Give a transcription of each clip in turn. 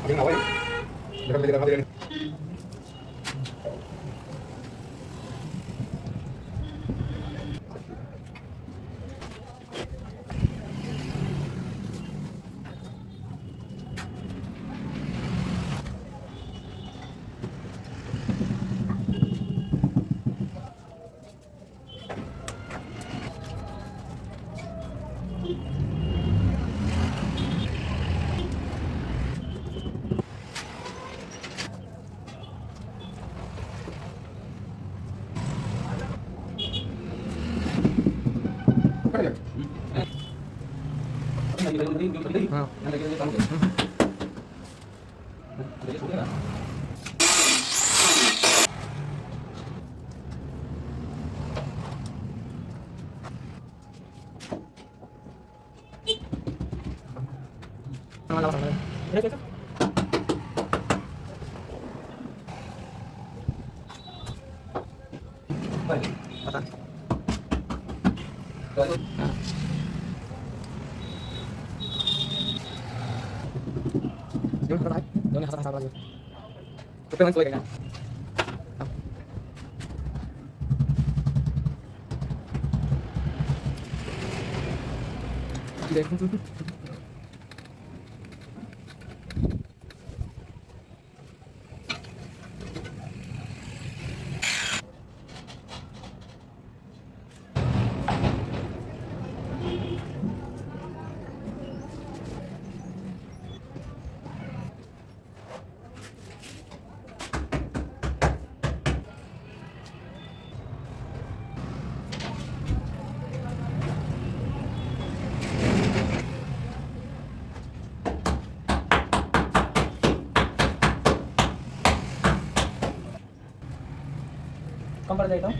Aking away. Dekat kita kali ini. Doon sa kasama lagi. Tupengan ko kaya. Hindi. Kamu pada itu?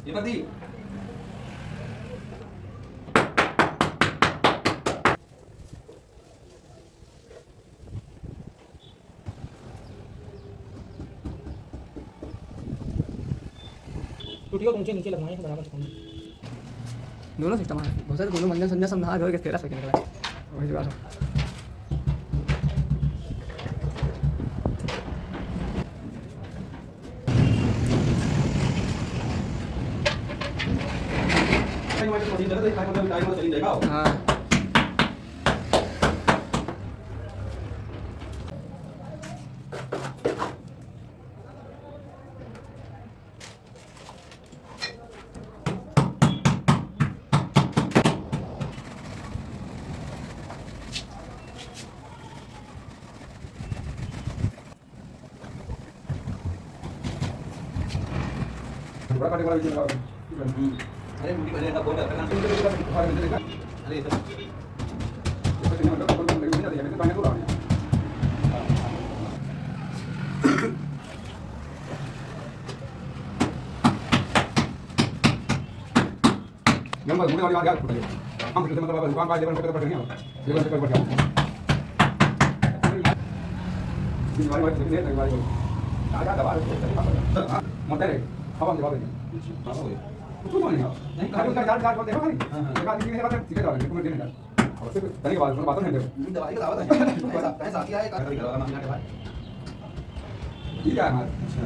Ini mati. टूटी को नीचे लगना है बराबर से दोनों सिस्टम है बहुत सारे दोनों मंजन संजन सब नहा धो के तेरा सके निकला वही बात है हाँ Berapa dia bikin kalau? Ada bukti pada tak boleh kan? Itu kita hari ini kan? Ada itu. Seperti ini ada kalau lagi ini ada yang itu banyak orang ya. Yang mana mungkin orang agak हम किसी मतलब दुकान पर labour को पकड़ नहीं है labour से पकड़ के ये वाली वाली देखने लगी वाली आजा दबा मोटे रे अब हम जवाब देंगे कुछ नहीं है नहीं खाली उसका चार्ज चार्ज देखो खाली एक आदमी के बाद ठीक है डालेंगे तुम्हें देने का और सिर्फ तनी के बाद बात नहीं दे दवाई का दावा है पैसा पैसा आती है कर करवा मांगने के बाद ये क्या है हमारा अच्छा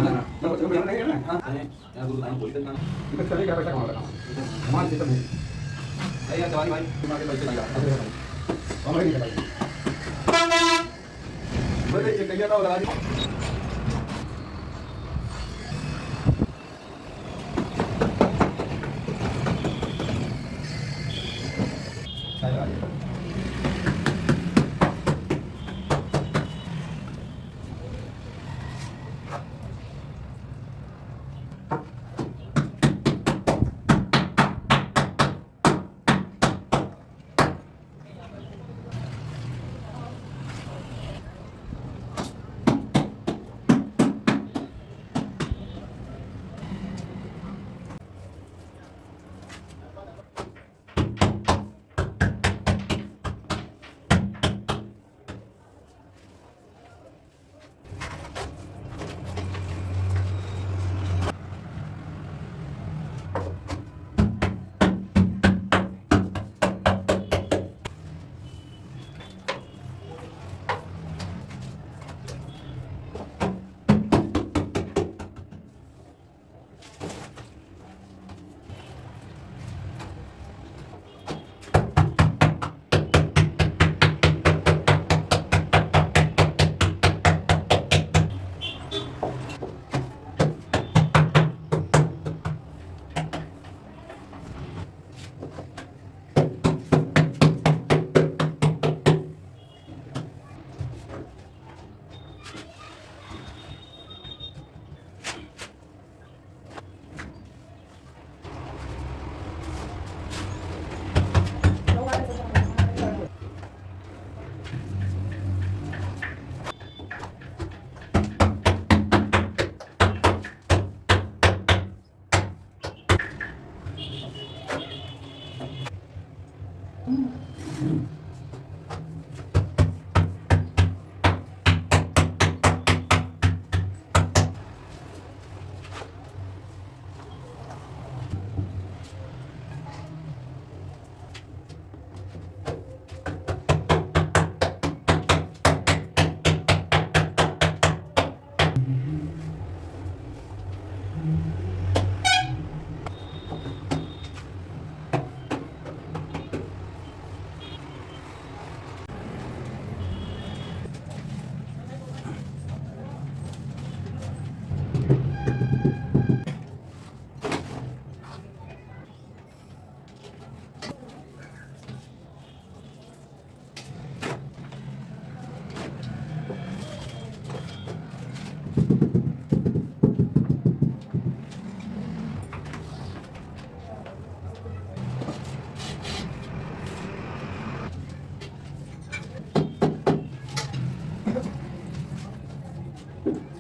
ना तो नहीं है ना हां यार गुरु लाइन बोल देना इधर चले क्या पैसा कमा रहा हमारा सिस्टम है भाई यार दवाई भाई दिमाग के पैसे लगा हम नहीं करते बोले ये कहिया तो लगा दी है